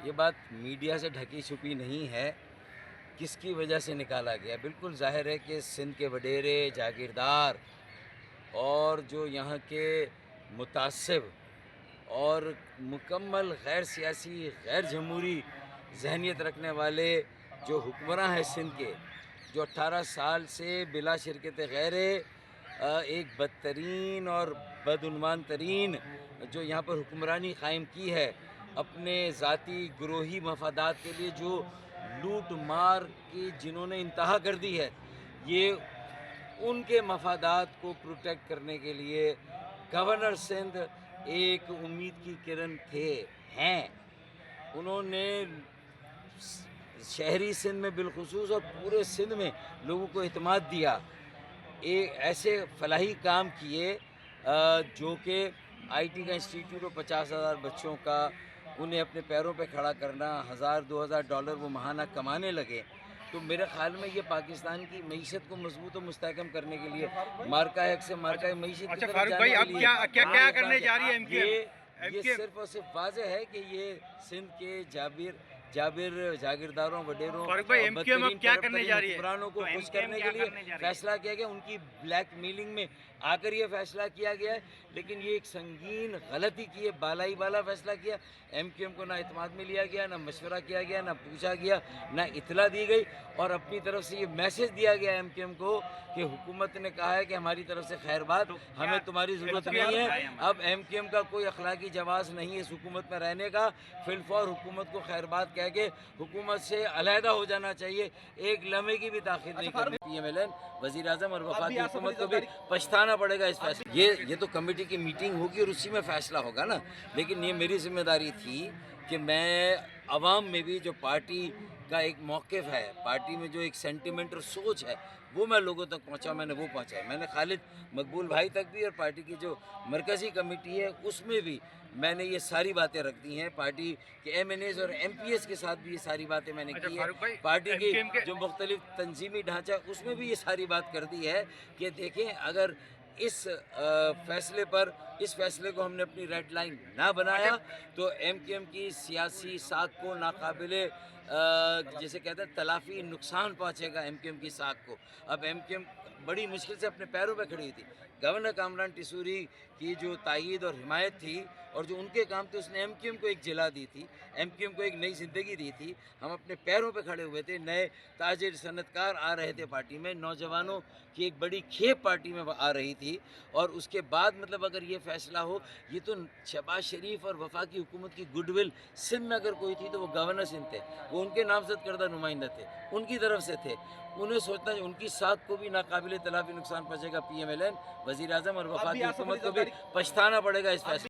یہ بات میڈیا سے ڈھکی چھپی نہیں ہے، کس کی وجہ سے نکالا گیا۔ بالکل ظاہر ہے کہ سندھ کے وڈیرے، جاگیردار اور جو یہاں کے متعصب اور مکمل غیر سیاسی، غیر جمہوری ذہنیت رکھنے والے جو حکمراں ہیں سندھ کے، جو 18 سال سے بلا شرکت غیر ایک بدترین اور بدعنوان ترین جو یہاں پر حکمرانی قائم کی ہے، اپنے ذاتی گروہی مفادات کے لیے جو لوٹ مار کی جنہوں نے انتہا کر دی ہے، یہ ان کے مفادات کو پروٹیکٹ کرنے کے لیے گورنر سندھ ایک امید کی کرن ہیں۔ انہوں نے شہری سندھ میں بالخصوص اور پورے سندھ میں لوگوں کو اعتماد دیا، ایسے فلاحی کام کیے جو کہ آئی ٹی کا انسٹیٹیوٹ اور 50,000 بچوں کا انہیں اپنے پیروں پہ کھڑا کرنا، $1,000-2,000 وہ ماہانہ کمانے لگے۔ تو میرے خیال میں یہ پاکستان کی معیشت کو مضبوط و مستحکم کرنے کے لیے مارکہ حق سے مارکہ معیشت کی طرف جانے کے لیے کیا کرنے جا رہی ہے یہ صرف اور صرف واضح ہے کہ یہ سندھ کے جاگیرداروں، وڈیروں اور بدترین حکمرانوں کو خوش کرنے کے لیے فیصلہ کیا گیا۔ ان کی بلیک میلنگ میں آ کر یہ فیصلہ کیا گیا ہے، لیکن یہ ایک سنگین غلطی کی ہے، بالا فیصلہ کیا۔ ایم کیو ایم کو نہ اعتماد میں لیا گیا، نہ مشورہ کیا گیا، نہ پوچھا گیا، نہ اطلاع دی گئی، اور اپنی طرف سے یہ میسج دیا گیا ایم کیو ایم کو کہ حکومت نے کہا ہے کہ ہماری طرف سے خیر بات، ہمیں تمہاری ضرورت نہیں ہے۔ اب ایم کیو ایم کا کوئی اخلاقی جواز نہیں ہے اس حکومت میں رہنے کا، فی الفور حکومت کو خیر بات کہہ کے حکومت سے علیحدہ ہو جانا چاہیے، ایک لمحے کی بھی تاخیر نہیں کرنی۔ پی ایم ایل این، وزیر اعظم اور وفاقی حکومت کو بھی پچھتانا پڑے گا اس فیصلے۔ یہ تو کمیٹی کی میٹنگ ہوگی اور اسی میں فیصلہ ہوگا نا، لیکن یہ میری ذمہ داری تھی کہ میں عوام میں بھی جو پارٹی کا ایک موقف ہے، پارٹی میں جو ایک سینٹیمنٹ اور سوچ ہے، وہ میں لوگوں تک پہنچا، میں نے وہ پہنچایا۔ میں نے خالد مقبول بھائی تک بھی اور پارٹی کی جو مرکزی کمیٹی ہے اس میں بھی میں نے یہ ساری باتیں رکھ دی ہیں، پارٹی کے ایم این ایز اور ایم پی ایس کے ساتھ بھی یہ ساری باتیں میں نے کی ہیں، پارٹی کی جو مختلف تنظیمی ڈھانچہ اس میں بھی یہ ساری بات کر دی ہے کہ دیکھیں اگر اس فیصلے کو ہم نے اپنی ریڈ لائن نہ بنایا تو ایم کیو ایم کی سیاسی ساکھ کو ناقابل جیسے کہتے ہیں تلافی نقصان پہنچے گا ایم کیو ایم کی ساکھ کو۔ اب ایم کیو ایم بڑی مشکل سے اپنے پیروں پہ کھڑی ہوئی تھی، گورنر کامران ٹیسوری کی جو تائید اور حمایت تھی اور جو ان کے کام تھے، اس نے ایم کیو ایم کو ایک جلا دی تھی، ایم کیو ایم کو ایک نئی زندگی دی تھی۔ ہم اپنے پیروں پہ کھڑے ہوئے تھے، نئے تاجر صنعت کار آ رہے تھے پارٹی میں، نوجوانوں کی ایک بڑی کھیپ پارٹی میں آ رہی تھی، اور اس کے بعد مطلب اگر یہ فیصلہ ہو، یہ تو شہباز شریف اور وفاقی حکومت کی گڈ ول سندھ میں اگر کوئی تھی تو وہ گورنر سندھ تھے، وہ ان کے نامزد کردہ نمائندہ تھے، ان کی طرف سے تھے۔ انہیں سوچنا ان کی ساکھ کو بھی ناقابل تلافی نقصان پہنچے گا۔ پی ایم ایل این، وزیر اعظم اور وفاقی حکومت کو بھی پچھتانا پڑے گا اس فیصلے